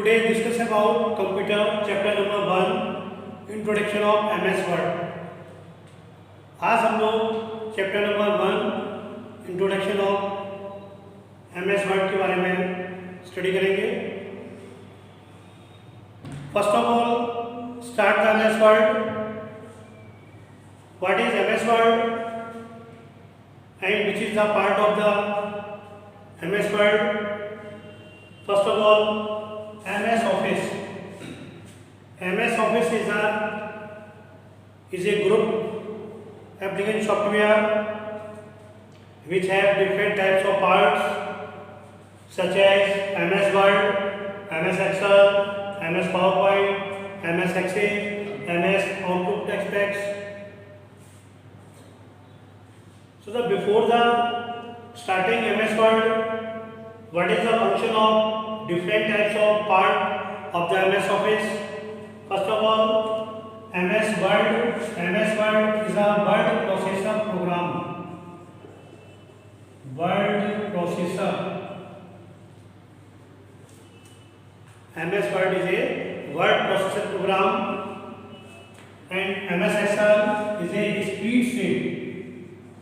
today discuss about computer chapter number 1 introduction of MS Word। आज हम लोग chapter number 1 introduction of MS word के बारे में स्टडी करेंगे। First of all start the MS word. What is MS word and which is the part of the MS Word? First of all, MS Office. MS Office is a group application software which have different types of parts such as MS Word, MS Excel, MS PowerPoint, MS Access, MS Outlook Express. So before the starting MS Word, what is the function of different types of part of the MS Office? First of all, MS Word is a word processor program. Word processor. MS Word is a word processor program, and MS Excel is a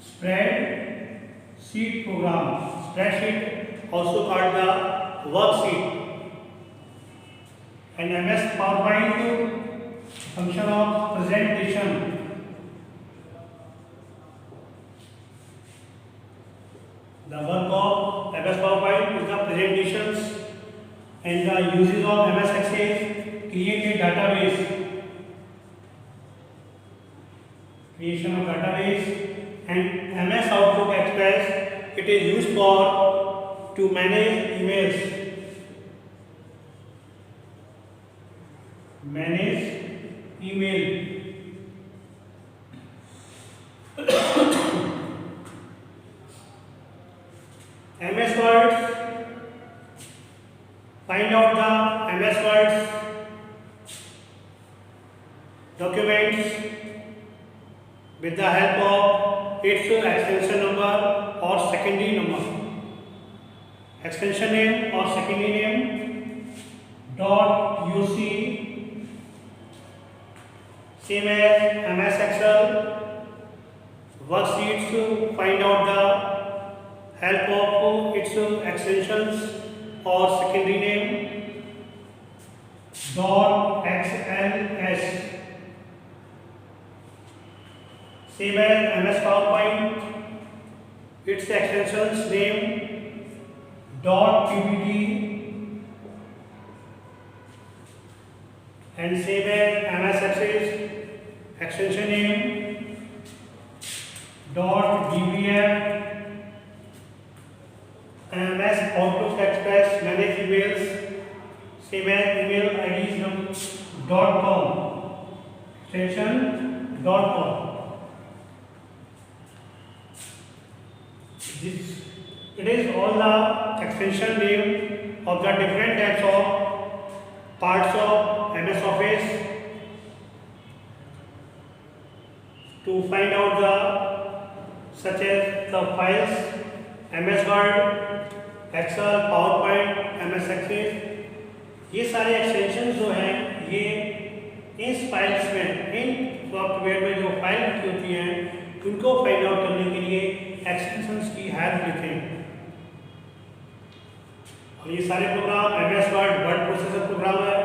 spreadsheet program. Spreadsheet also called the worksheet. And MS PowerPoint function of presentation. The work of MS PowerPoint is the presentations, and the uses of MS Access create a database. Creation of database. And MS Outlook Express, it is used for to manage emails. Manage email. MS Words. Find out the MS Words documents with the help of its extension number or secondary number. Extension name or secondary name .uc, same as MS Excel worksheets to find out the help of its extensions or secondary name .xls, same as MS PowerPoint, its extensions name .ppt, and same as MS Access, extension name .dbf, MS Outlook Express manage emails, same as email IDs .com, extension .com. It is all the extension name of the different types of parts of MS Office. To find out the such as the files MS Word, Excel, PowerPoint, MS Access, ये सारे extension जो हैं ये इस files में, इन software में जो file लिखी होती हैं उनको फाइंड आउट करने के लिए एक्सटेंशंस की हेल्प लेते हैं। और ये सारे program MS Word word processor program है,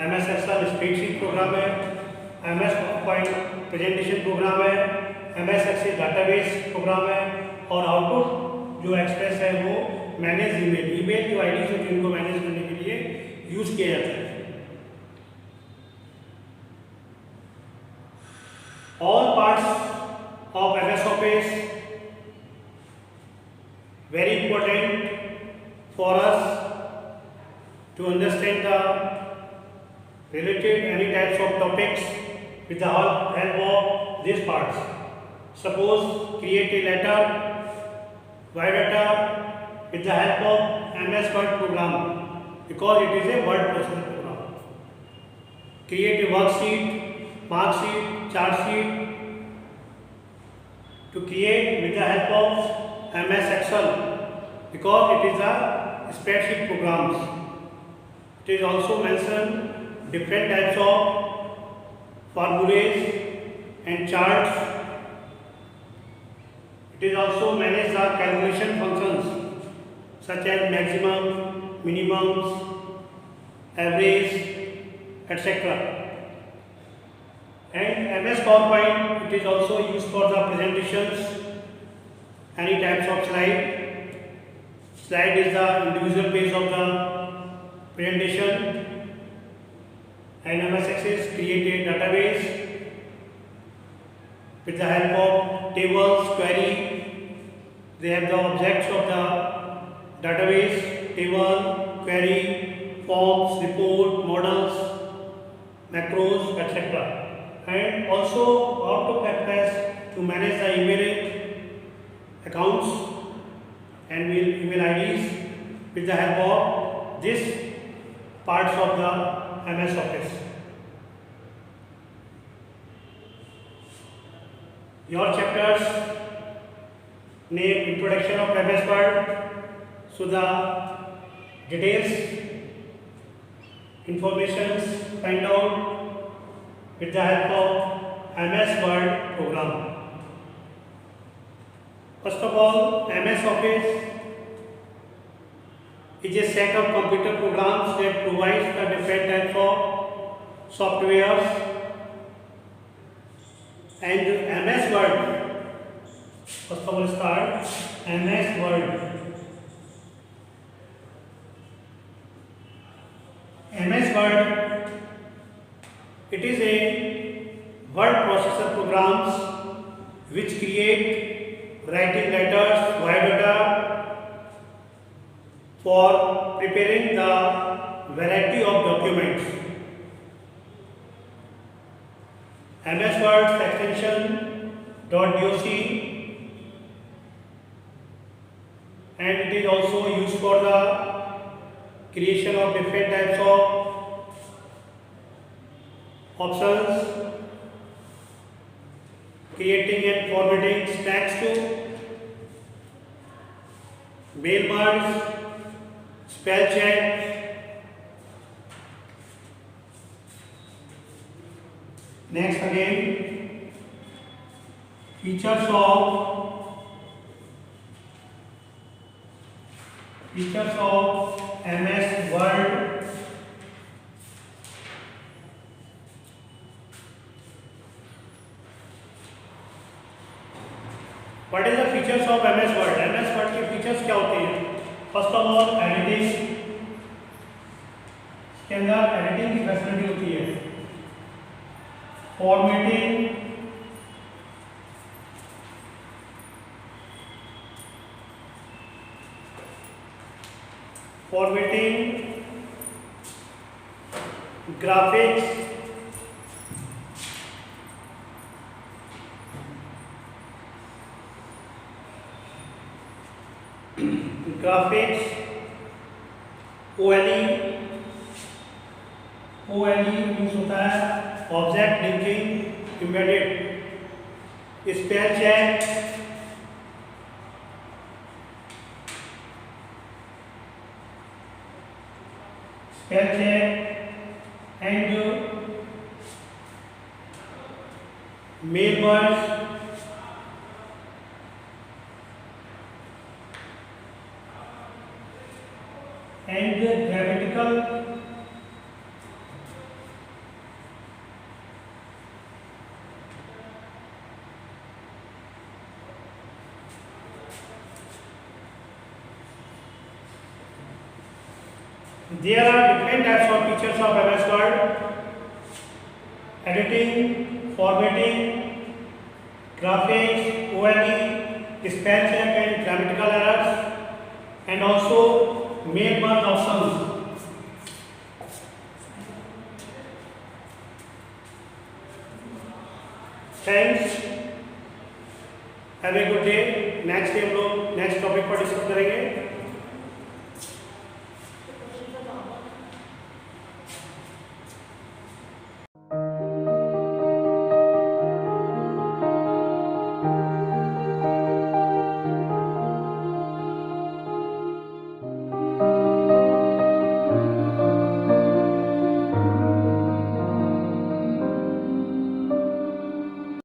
MS Excel स्प्रेडशीट प्रोग्राम है, MS PowerPoint प्रेजेंटेशन प्रोग्राम है, MS Access डाटाबेस प्रोग्राम है, और आउटपुट जो एक्सप्रेस है वो मैनेज ईमेल जो आईडीज होती है उनको मैनेज करने के लिए यूज किया जाता है। All parts of MS Office very important for us to understand the related any types of topics with the help of these parts. Suppose create a letter, write letter with the help of MS Word program because it is a word processor program. Create a worksheet, mark sheet, chart sheet to create with the help of MS Excel because it is a spreadsheet programs. It is also mentioned different types of formulas and charts. It is also manage the calculation functions such as maximum, minimums, average, etc. And MS PowerPoint, it is also used for the presentations, any types of slide. Slide is the individual page of the presentation, and MS Access create a database with the help of tables, query. They have the objects of the database, table, query, forms, report, models, macros, etc. And also Outlook access to manage the email accounts and email IDs with the help of this parts of the MS Office. Your chapters name introduction of MS Word, so the details, informations find out with the help of MS Word program. First of all, MS Office is a set of computer programs that provides the different types of softwares, and MS Word. First of all, start MS Word. MS Word, it is a word processor programs which create writing letters, biodata for preparing the variety of documents. MS Word extension .doc, and it is also used for the creation of different types of options, creating and formatting text, mail merge, spell check. Next again, features of MS Word. What is the features of MS Word? MS Word के features क्या होते हैं? First of all, editing. इसके अंदर editing की facility होती है, formatting, graphics, OLE means होता है object linking embedded, spell check, and mail merge, and grammatical There are different types of features of MS Word: editing, formatting, graphics, OLE, spell check and grammatical errors, and also mail merge options. Thanks. Have a good day. Next day हम लोग next topic पर discuss करेंगे.